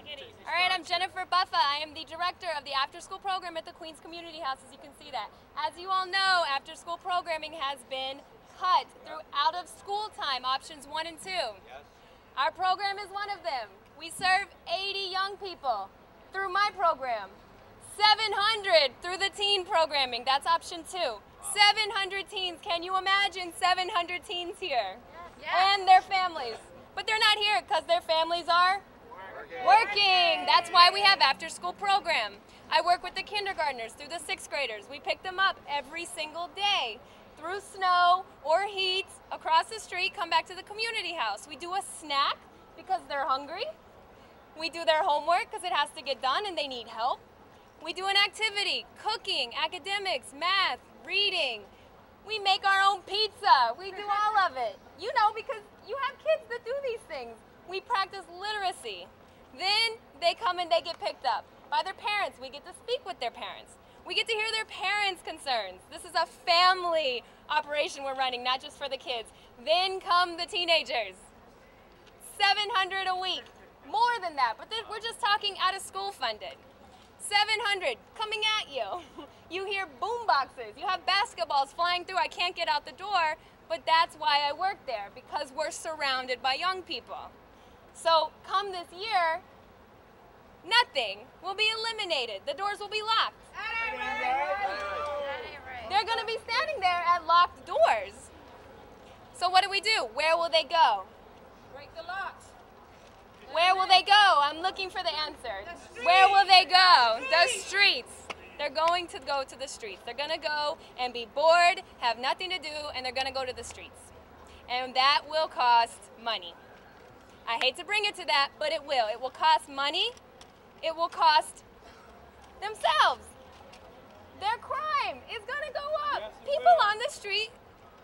All right, I'm Jennifer Buffa. I am the director of the after-school program at the Queens Community House, as you can see that. As you all know, after-school programming has been cut through out-of-school time, options 1 and 2. Yes. Our program is one of them. We serve 80 young people through my program. 700 through the teen programming, that's option 2. Wow. 700 teens, can you imagine 700 teens here? Yes. And their families. But they're not here because their families are working. That's why we have after-school program. I work with the kindergartners through the 6th graders. We pick them up every single day through snow or heat across the street, come back to the community house. We do a snack because they're hungry. We do their homework because it has to get done and they need help. We do an activity, cooking, academics, math, reading. We make our own pizza. We do all of it. You know, because you have kids that do these things. We practice literacy. Then they come and they get picked up by their parents. We get to speak with their parents. We get to hear their parents' concerns. This is a family operation we're running, not just for the kids. Then come the teenagers. 700 a week. More than that, but we're just talking out of school funded. 700 coming at you. You hear boom boxes. You have basketballs flying through. I can't get out the door, but that's why I work there, because we're surrounded by young people. So come this year, nothing will be eliminated. The doors will be locked. They're going to be standing there at locked doors. So what do? Where will they go? Break the locks. Where will they go? I'm looking for the answer. Where will they go? The streets. They're going to go to the streets. They're going to go and be bored, have nothing to do, and they're going to go to the streets. And that will cost money. I hate to bring it to that, but it will. It will cost money. It will cost themselves. Their crime is going to go up. Yes, people on the street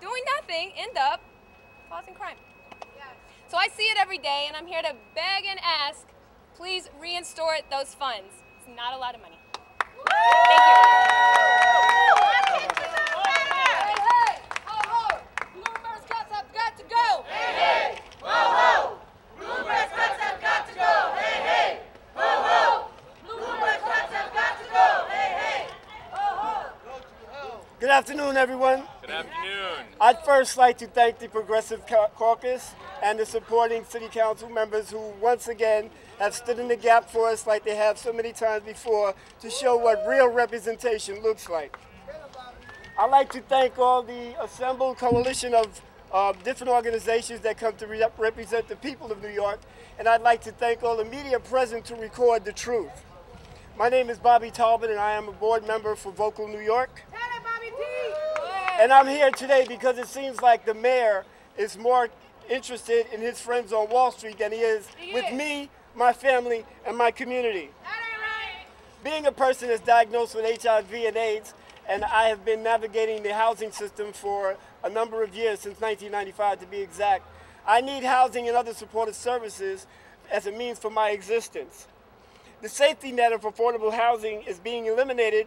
doing nothing end up causing crime. So I see it every day, and I'm here to beg and ask, please reinstore those funds. It's not a lot of money. Thank you. Hey, hey, ho, ho, Bloomberg's cuts have got to go. Hey, hey, ho, ho, Bloomberg's cuts have got to go. Hey, hey, ho, ho, Bloomberg's cuts have got to go. Hey, hey, ho, ho. Good afternoon, everyone. Good afternoon. I'd first like to thank the Progressive Caucus and the supporting city council members who once again have stood in the gap for us like they have so many times before to show what real representation looks like. I'd like to thank all the assembled coalition of different organizations that come to represent the people of New York, and I'd like to thank all the media present to record the truth. My name is Bobby Talbot, and I am a board member for Vocal New York. And I'm here today because it seems like the mayor is more interested in his friends on Wall Street than he is with me, my family, and my community. Being a person that's diagnosed with HIV and AIDS, and I have been navigating the housing system for a number of years, since 1995 to be exact, I need housing and other supportive services as a means for my existence. The safety net of affordable housing is being eliminated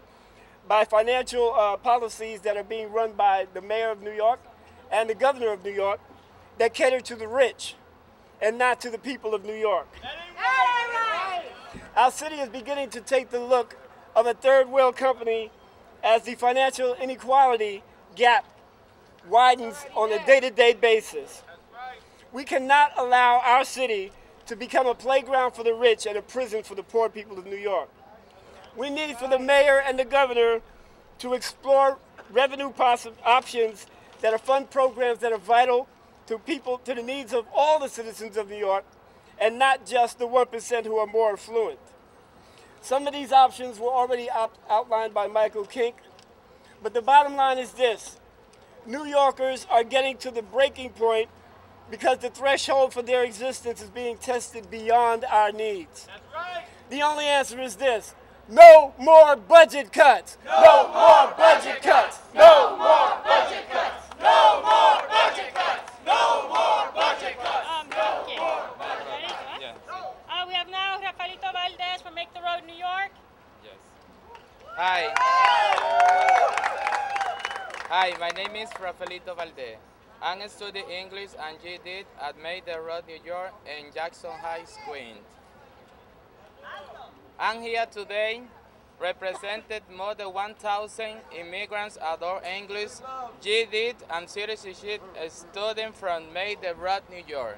by financial policies that are being run by the mayor of New York and the governor of New York that cater to the rich and not to the people of New York. Our city is beginning to take the look of a third world company as the financial inequality gap widens on a day-to-day basis. We cannot allow our city to become a playground for the rich and a prison for the poor people of New York. We need for the mayor and the governor to explore revenue options that are fund programs that are vital to people, to the needs of all the citizens of New York, and not just the 1% who are more affluent. Some of these options were already outlined by Michael Kink, but the bottom line is this: New Yorkers are getting to the breaking point because the threshold for their existence is being tested beyond our needs. That's right. The only answer is this: no more budget cuts. No more budget cuts. No more budget cuts. No more budget cuts. No more budget cuts. Okay. Ready? Yeah. We have now Rafaelito Valdez from Make the Road New York. Yes. Hi. Hi, my name is Rafaelito Valdez. I'm studying English and GED at Make the Road New York and Jackson Heights, Queens. I'm here today represented more than 1,000 immigrants adore English, GED, and citizenship students from Maiden Road, New York.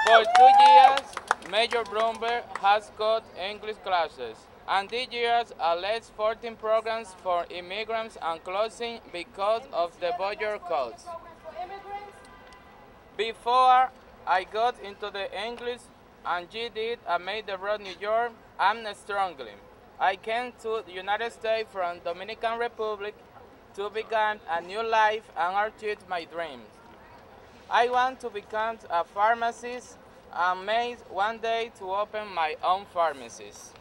For 2 years, Major Bloomberg has got English classes, and this year alleged 14 programs for immigrants and closing because of the border codes. Before I got into the English and GED at Maiden Road, New York, I'm struggling. I came to the United States from Dominican Republic to begin a new life and achieve my dreams. I want to become a pharmacist and made one day to open my own pharmacies.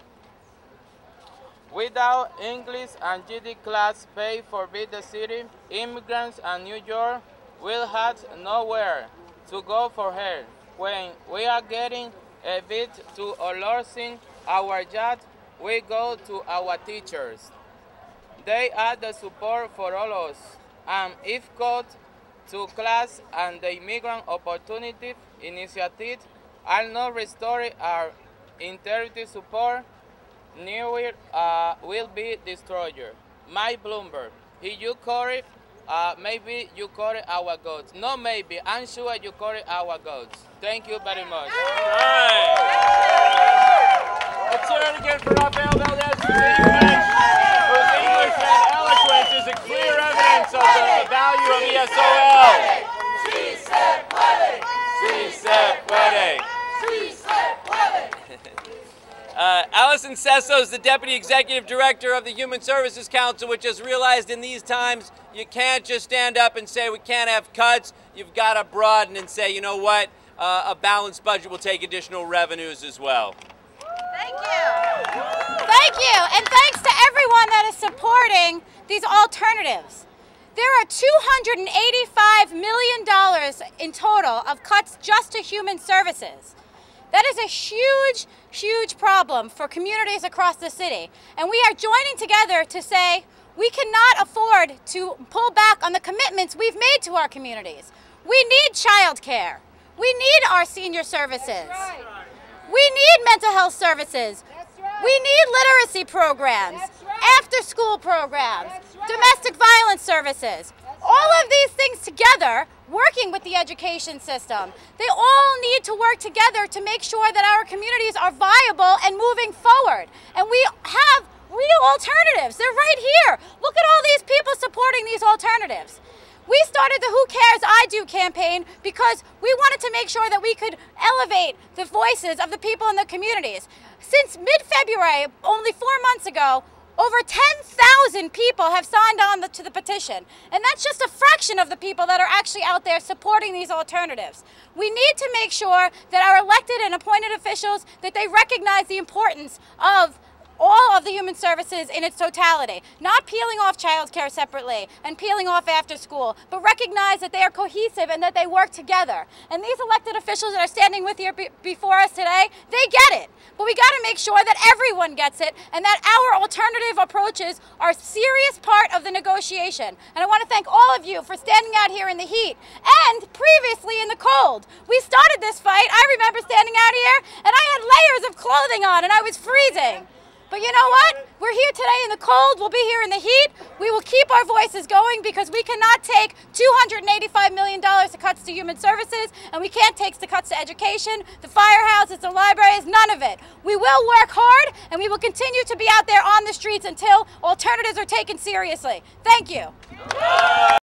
Without English and GED class paid for by the city, immigrants in New York will have nowhere to go for help. When we are getting a bit too losing our job, we go to our teachers. They are the support for all of us, and if called to class and the Immigrant Opportunity Initiative are not restored our integrity support, New York will be destroyed. My Bloomberg, if you correct, maybe you correct our goals. No, maybe, I'm sure you correct our goals. Thank you very much. All right. Let's hear it again for Rafael Valdez, whose English and eloquence is a clear evidence of the value of ESOL. Sí se puede. Sí se puede. Sí se puede. Allison Sesso is the Deputy Executive Director of the Human Services Council, which has realized in these times you can't just stand up and say we can't have cuts. You've got to broaden and say, you know what, a balanced budget will take additional revenues as well. Thank you. Thank you. And thanks to everyone that is supporting these alternatives. There are $285 million in total of cuts just to human services. That is a huge, huge problem for communities across the city. And we are joining together to say we cannot afford to pull back on the commitments we've made to our communities. We need childcare. We need our senior services. We need mental health services. We need literacy programs, after-school programs, domestic violence services. All of these things together, working with the education system, they all need to work together to make sure that our communities are viable and moving forward. And we have real alternatives. They're right here. Look at all these people supporting these alternatives. We started the Who Cares I Do campaign because we wanted to make sure that we could elevate the voices of the people in the communities. Since mid-February, only 4 months ago, over 10,000 people have signed on to the petition. And that's just a fraction of the people that are actually out there supporting these alternatives. We need to make sure that our elected and appointed officials, that they recognize the importance of all of the human services in its totality, not peeling off child care separately and peeling off after school, but recognize that they are cohesive and that they work together. And these elected officials that are standing with here before us today, they get it. But we got to make sure that everyone gets it and that our alternative approaches are a serious part of the negotiation. And I want to thank all of you for standing out here in the heat and previously in the cold. We started this fight, I remember standing out here, and I had layers of clothing on and I was freezing. But you know what? We're here today in the cold, we'll be here in the heat. We will keep our voices going because we cannot take $285 million of cuts to human services, and we can't take the cuts to education, the firehouses, the libraries, none of it. We will work hard, and we will continue to be out there on the streets until alternatives are taken seriously. Thank you.